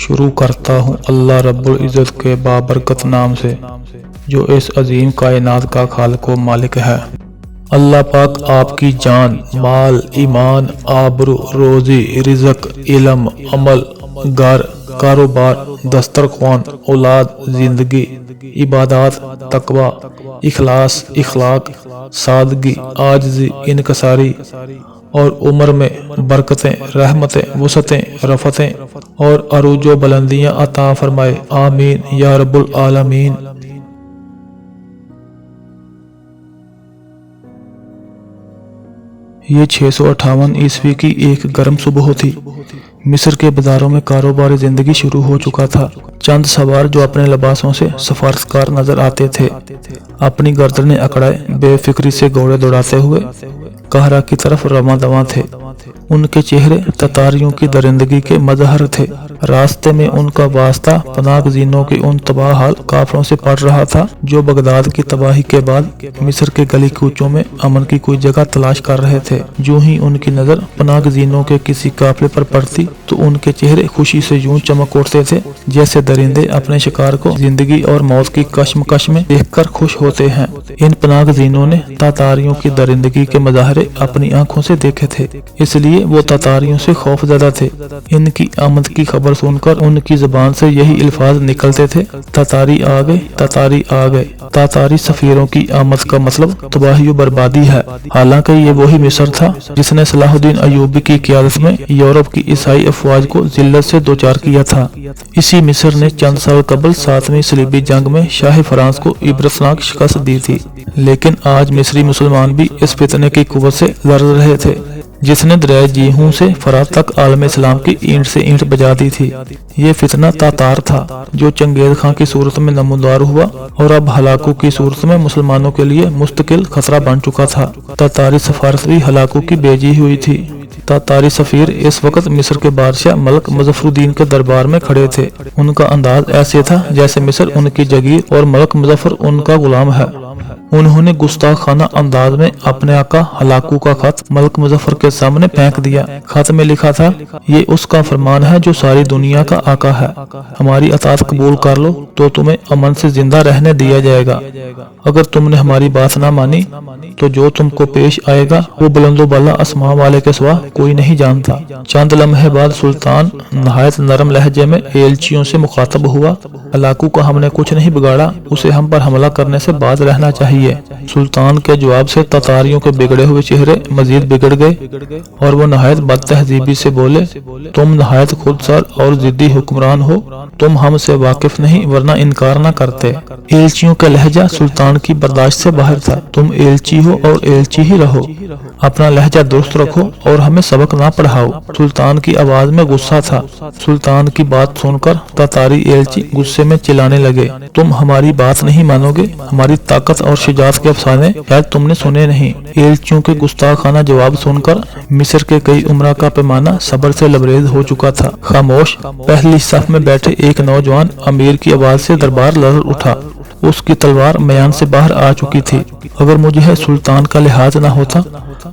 شروع کرتا ہوں اللہ رب العزت کے بابرکت نام سے جو اس عظیم کائنات کا خالق و مالک ہے۔ اللہ پاک آپ کی جان، مال، ایمان، آبرو، روزی، رزق، علم، عمل، گھر، کاروبار، دسترخوان، اولاد، زندگی، عبادات، تقوی، اخلاص، اخلاق، سادگی، عاجزی، انکساری اور عمر میں برکتیں، رحمتیں، وسعتیں، رفتیں اور عروج و بلندیاں عطا فرمائے، آمین یا رب العالمین۔ یہ 658 عیسوی کی ایک گرم صبح تھی۔ مصر کے بازاروں میں کاروباری زندگی شروع ہو چکا تھا۔ چند سوار جو اپنے لباسوں سے سفارشکار نظر آتے تھے اپنی گردنیں اکڑائے بے فکری سے گھوڑے دوڑاتے ہوئے قاہرہ کی طرف رواں دواں تھے۔ ان کے چہرے تتاریوں کی درندگی کے مظہر تھے۔ راستے میں ان کا واسطہ پناہ گزینوں کے ان تباہ حال کافروں سے پڑ رہا تھا جو بغداد کی تباہی کے بعد مصر کے گلی کوچوں میں امن کی کوئی جگہ تلاش کر رہے تھے۔ جو ہی ان کی نظر پناہ گزینوں کے کسی قافلے پر پڑتی تو ان کے چہرے خوشی سے یوں چمک اٹھتے تھے جیسے درندے اپنے شکار کو زندگی اور موت کی کشمکش میں دیکھ کر خوش ہوتے ہیں۔ ان پناہ گزینوں نے تاتاریوں کی درندگی کے مظاہرے اپنی آنکھوں سے دیکھے تھے، اس لیے وہ تاتاریوں سے خوف زدہ تھے۔ ان کی آمد کی خبر سن کر ان کی زبان سے یہی الفاظ نکلتے تھے، تاتاری آ گئے، تاتاری آ گئے۔ تاتاری سفیروں کی آمد کا مطلب تباہی و بربادی ہے۔ حالانکہ یہ وہی مصر تھا جس نے صلاح الدین ایوبی کی قیادت میں یورپ کی عیسائی افواج کو ذلت سے دوچار کیا تھا۔ اسی مصر نے چند سال قبل 7ویں صلیبی جنگ میں شاہ فرانس کو عبرتناک شکست دی تھی، لیکن آج مصری مسلمان بھی اس فتنے کی قوت سے لرز رہے تھے جس نے دریائے جیہوں سے فرات تک عالم اسلام کی اینٹ سے اینٹ بجا دی تھی۔ یہ فتنہ تاتار تھا جو چنگیز خان کی صورت میں نمودار ہوا اور اب ہلاکو کی صورت میں مسلمانوں کے لیے مستقل خطرہ بن چکا تھا۔ تاتاری سفارت بھی ہلاکو کی بھیجی ہوئی تھی۔ تاتاری سفیر اس وقت مصر کے بادشاہ ملک مظفر الدین کے دربار میں کھڑے تھے۔ ان کا انداز ایسے تھا جیسے مصر ان کی جگیر اور ملک مظفر ان کا غلام ہے۔ انہوں نے گستاخانہ انداز میں اپنے آقا ہلاکو کا خط ملک مظفر کے سامنے پھینک دیا۔ خط میں لکھا تھا، یہ اس کا فرمان ہے جو ساری دنیا کا آقا ہے، ہماری اطاعت قبول کر لو تو تمہیں امن سے زندہ رہنے دیا جائے گا، اگر تم نے ہماری بات نہ مانی تو جو تم کو پیش آئے گا وہ بلند و بالا آسمان والے کے سوا کوئی نہیں جانتا۔ چند لمحے بعد سلطان نہایت نرم لہجے میں ایلچیوں سے مخاطب ہوا، ہلاکو کا ہم نے کچھ نہیں بگاڑا، اسے ہم پر حملہ کرنے سے باز رہنا چاہیے۔ سلطان کے جواب سے تاتاریوں کے بگڑے ہوئے چہرے مزید بگڑ گئے اور وہ نہایت بد تہذیبی سے بولے، تم نہایت خود سر اور ضدی حکمران ہو، تم ہم سے واقف نہیں ورنہ انکار نہ کرتے۔ ایلچیوں کا لہجہ سلطان کی برداشت سے باہر تھا۔ تم ایلچی ہو اور ایلچی ہی رہو، اپنا لہجہ درست رکھو اور ہمیں سبق نہ پڑھاؤ۔ سلطان کی آواز میں غصہ تھا۔ سلطان کی بات سن کر تاتاری ایلچی غصے میں چلانے لگے، تم ہماری بات نہیں مانو گے، ہماری طاقت اور شجاعت کے افسانے شاید تم نے سنے نہیں۔ ایلچیوں کے گستاخانہ جواب سن کر مصر کے کئی امراء کا پیمانہ صبر سے لبریز ہو چکا تھا۔ خاموش۔ پہلی صف میں بیٹھے ایک نوجوان امیر کی آواز سے دربار لرز اٹھا، اس کی تلوار میان سے باہر آ چکی تھی۔ اگر مجھے سلطان کا لحاظ نہ ہوتا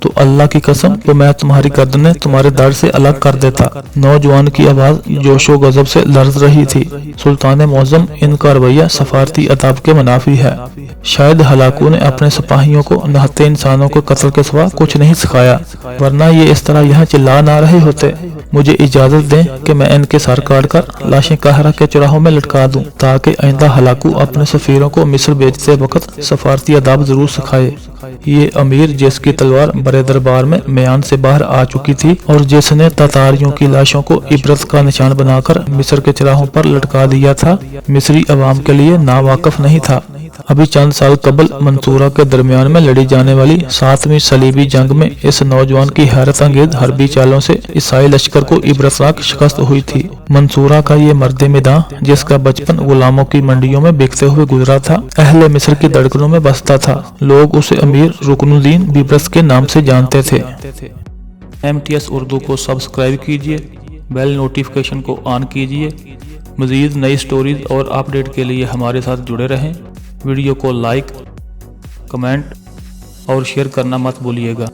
تو اللہ کی قسم تو میں تمہاری گردنیں تمہارے در سے الگ کر دیتا۔ نوجوان کی آواز جوش و غضب سے لرز رہی تھی۔ سلطان معظم، ان کا رویہ سفارتی اداب کے منافی ہے۔ شاید ہلاکو نے اپنے سپاہیوں کو نہتے انسانوں کو قتل کے سوا کچھ نہیں سکھایا، ورنہ یہ اس طرح یہاں چلا نہ رہے ہوتے۔ مجھے اجازت دیں کہ میں ان کے سر کاٹ کر لاشیں قاہرہ کے چوراہوں میں لٹکا دوں تاکہ آئندہ ہلاکو اپنے سفیروں کو مصر بھیجتے وقت سفارتی آداب ضرور سکھائے۔ یہ امیر جس کی تلوار بڑے دربار میں میان سے باہر آ چکی تھی اور جس نے تاتاریوں کی لاشوں کو عبرت کا نشان بنا کر مصر کے چراہوں پر لٹکا دیا تھا، مصری عوام کے لیے ناواقف نہیں تھا۔ ابھی چند سال قبل منصورہ کے درمیان میں لڑی جانے والی 7ویں صلیبی جنگ میں اس نوجوان کی حیرت انگیز حربی چالوں سے عیسائی لشکر کو عبرتناک شکست ہوئی تھی۔ منصورہ کا یہ مرد میداں جس کا بچپن غلاموں کی منڈیوں میں بکتے ہوئے گزرا تھا، اہل مصر کی دھڑکنوں میں بستا تھا۔ لوگ اسے امیر رکن الدین بیبرس کے نام سے جانتے تھے۔ MTS اردو کو سبسکرائب کیجیے، بیل نوٹیفیکیشن کو آن کیجیے۔ مزید نئی سٹوریز اور اپڈیٹ کے لیے ہمارے ساتھ جڑے رہیں۔ ویڈیو کو لائک، کمنٹ اور شیئر کرنا مت بھولیے گا۔